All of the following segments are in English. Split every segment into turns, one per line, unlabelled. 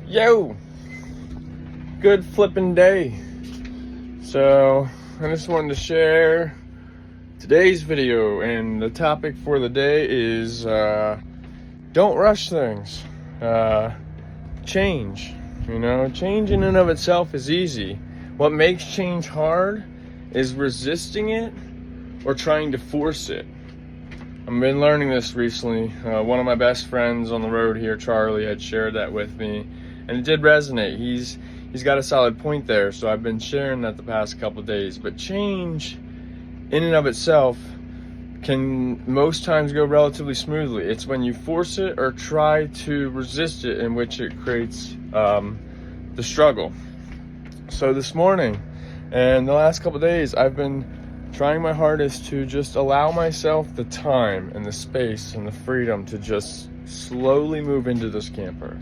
Yo, good flipping day. So I just wanted to share today's video, and the topic for the day is don't rush things. Change. Change in and of itself is easy. What makes change hard is resisting it or trying to force it. I've been learning this recently. One of my best friends on the road here, Charlie, had shared that with me, and it did resonate. He's got a solid point there, so I've been sharing that the past couple of days. But change in and of itself can most times go relatively smoothly. It's when you force it or try to resist it in which it creates the struggle. So this morning and the last couple of days, I've been trying my hardest to just allow myself the time and the space and the freedom to just slowly move into this camper.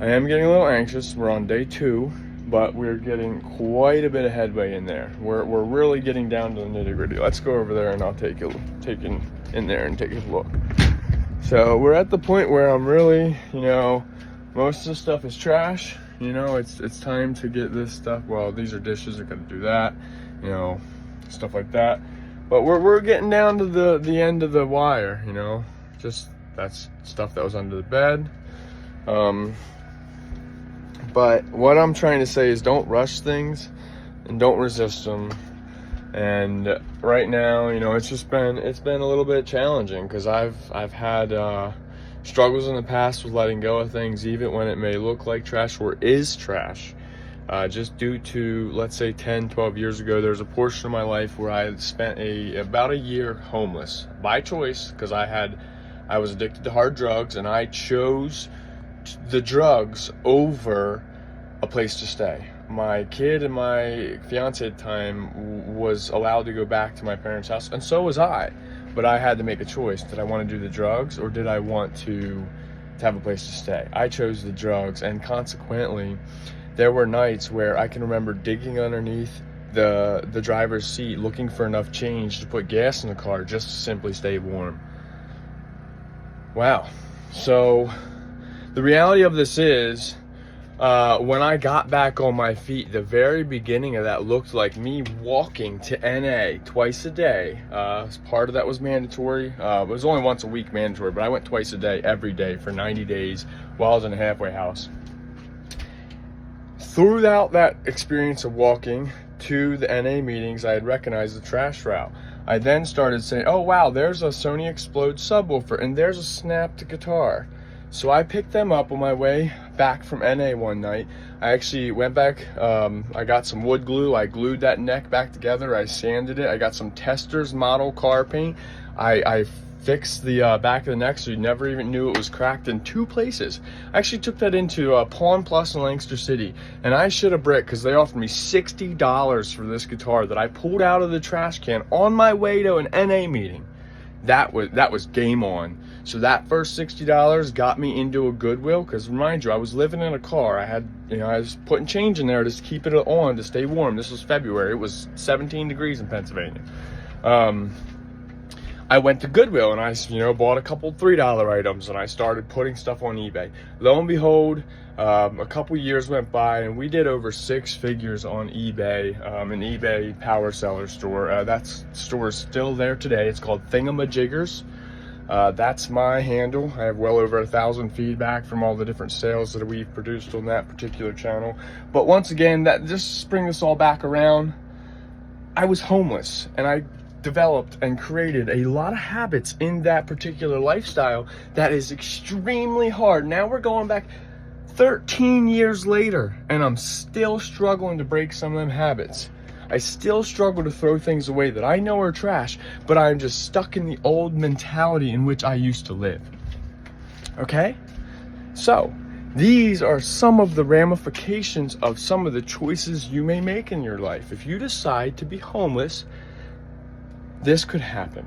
I am getting a little anxious. We're on day 2, but we're getting quite a bit of headway in there. We're really getting down to the nitty-gritty. Let's go over there and I'll take in there and take a look. So we're at the point where I'm really, most of the stuff is trash. It's time to get this stuff. Well, these are dishes, I gotta do that, stuff like that. But we're getting down to the end of the wire, just that's stuff that was under the bed. But what I'm trying to say is don't rush things and don't resist them. And right now, it's been a little bit challenging because I've had struggles in the past with letting go of things, even when it may look like trash or is trash. Just due to, let's say 10, 12 years ago, there was a portion of my life where I had spent about a year homeless by choice because I was addicted to hard drugs, and I chose the drugs over a place to stay. My kid and my fiance at the time was allowed to go back to my parents' house, and so was I. But I had to make a choice. Did I want to do the drugs, or did I want to have a place to stay? I chose the drugs, and consequently, there were nights where I can remember digging underneath the driver's seat looking for enough change to put gas in the car just to simply stay warm. Wow. So the reality of this is, when I got back on my feet, the very beginning of that looked like me walking to NA twice a day. Part of that was mandatory. It was only once a week mandatory, but I went twice a day, every day for 90 days while I was in a halfway house. Throughout that experience of walking to the NA meetings, I had recognized the trash route. I then started saying, oh wow, there's a Sony Explode subwoofer and there's a snapped guitar. So I picked them up on my way back from NA one night. I actually went back, I got some wood glue, I glued that neck back together, I sanded it, I got some Testors model car paint, I fixed the back of the neck so you never even knew it was cracked in 2 places. I actually took that into Pawn Plus in Lancaster City, and I should have bricked because they offered me $60 for this guitar that I pulled out of the trash can on my way to an NA meeting. That was game on. So that first $60 got me into a Goodwill, because remind you, I was living in a car. I was putting change in there to keep it on to stay warm. This was February. It was 17 degrees in Pennsylvania. I went to Goodwill and I, bought a couple $3 items, and I started putting stuff on eBay. Lo and behold, a couple years went by and we did over 6 figures on eBay, an eBay power seller store. That store is still there today. It's called Thingamajiggers. That's my handle. I have well over 1,000 feedback from all the different sales that we've produced on that particular channel. But once again, just to bring this all back around, I was homeless, and I developed and created a lot of habits in that particular lifestyle that is extremely hard. Now we're going back 13 years later, and I'm still struggling to break some of them habits. I still struggle to throw things away that I know are trash, but I'm just stuck in the old mentality in which I used to live. Okay? So, these are some of the ramifications of some of the choices you may make in your life. If you decide to be homeless, this could happen.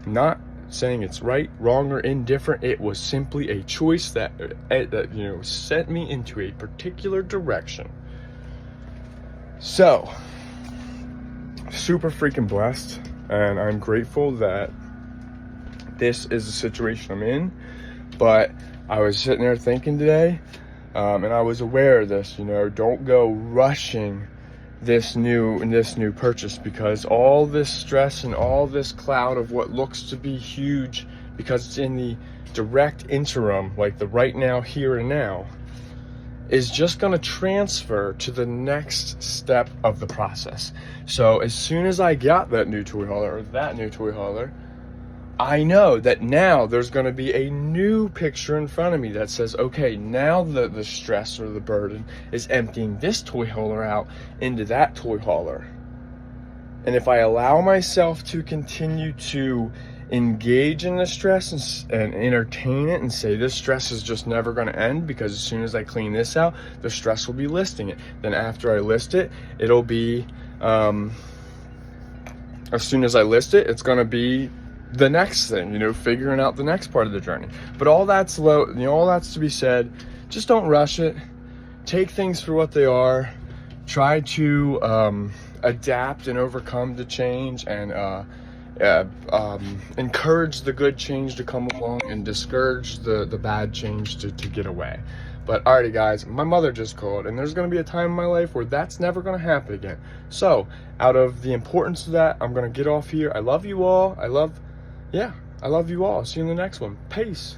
I'm not saying it's right, wrong, or indifferent. It was simply a choice that sent me into a particular direction. So, super freaking blessed, and I'm grateful that this is the situation I'm in. But I was sitting there thinking today, and I was aware of this, you know, don't go rushing this new purchase, because all this stress and all this cloud of what looks to be huge, because it's in the direct interim, like the right now, here and now, is just going to transfer to the next step of the process. So as soon as I got that new toy hauler, I know that now there's going to be a new picture in front of me that says, okay, now the stress or the burden is emptying this toy hauler out into that toy hauler. And if I allow myself to continue to engage in the stress and entertain it and say this stress is just never going to end, because as soon as I clean this out, the stress will be listing it. Then after I list it, it'll be, as soon as I list it, it's going to be the next thing, you know, figuring out the next part of the journey. But all that's all that's to be said. Just don't rush it. Take things for what they are. Try to adapt and overcome the change, and encourage the good change to come along and discourage the bad change to get away. But alrighty guys, my mother just called, and there's going to be a time in my life where that's never going to happen again. So out of the importance of that, I'm going to get off here. I love you all. I love you all. See you in the next one. Peace.